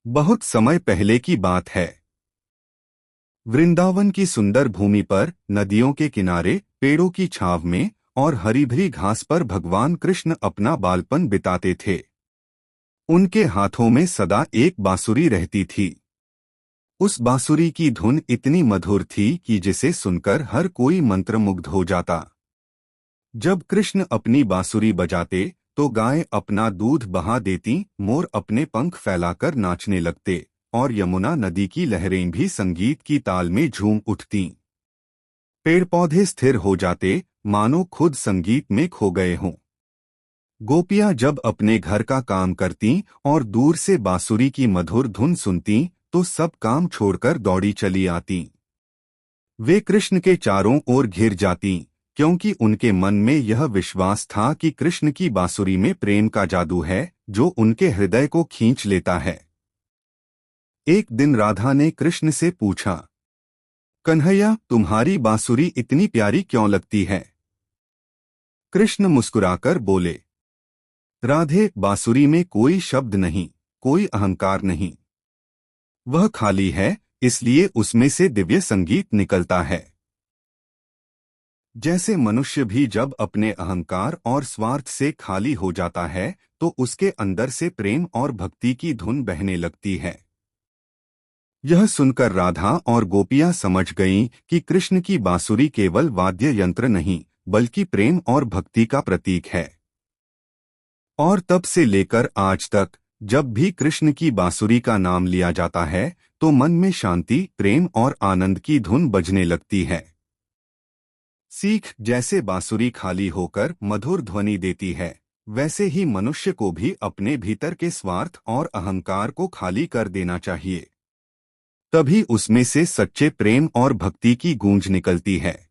बहुत समय पहले की बात है। वृंदावन की सुंदर भूमि पर, नदियों के किनारे, पेड़ों की छांव में और हरी भरी घास पर भगवान कृष्ण अपना बालपन बिताते थे। उनके हाथों में सदा एक बांसुरी रहती थी। उस बांसुरी की धुन इतनी मधुर थी कि जिसे सुनकर हर कोई मंत्रमुग्ध हो जाता। जब कृष्ण अपनी बांसुरी बजाते तो गायें अपना दूध बहा देती, मोर अपने पंख फैलाकर नाचने लगते और यमुना नदी की लहरें भी संगीत की ताल में झूम उठतीं। पेड़ पौधे स्थिर हो जाते, मानो खुद संगीत में खो गए हों। गोपियां जब अपने घर का काम करतीं और दूर से बांसुरी की मधुर धुन सुनतीं तो सब काम छोड़कर दौड़ी चली आतीं। वे कृष्ण के चारों ओर घिर जातीं, क्योंकि उनके मन में यह विश्वास था कि कृष्ण की बांसुरी में प्रेम का जादू है जो उनके हृदय को खींच लेता है। एक दिन राधा ने कृष्ण से पूछा, कन्हैया, तुम्हारी बांसुरी इतनी प्यारी क्यों लगती है? कृष्ण मुस्कुराकर बोले, राधे, बांसुरी में कोई शब्द नहीं, कोई अहंकार नहीं। वह खाली है, इसलिए उसमें से दिव्य संगीत निकलता है। जैसे मनुष्य भी जब अपने अहंकार और स्वार्थ से खाली हो जाता है तो उसके अंदर से प्रेम और भक्ति की धुन बहने लगती है। यह सुनकर राधा और गोपियां समझ गईं कि कृष्ण की बांसुरी केवल वाद्य यंत्र नहीं, बल्कि प्रेम और भक्ति का प्रतीक है। और तब से लेकर आज तक जब भी कृष्ण की बांसुरी का नाम लिया जाता है तो मन में शांति, प्रेम और आनंद की धुन बजने लगती है। सीख, जैसे बांसुरी खाली होकर मधुर ध्वनि देती है, वैसे ही मनुष्य को भी अपने भीतर के स्वार्थ और अहंकार को खाली कर देना चाहिए। तभी उसमें से सच्चे प्रेम और भक्ति की गूंज निकलती है।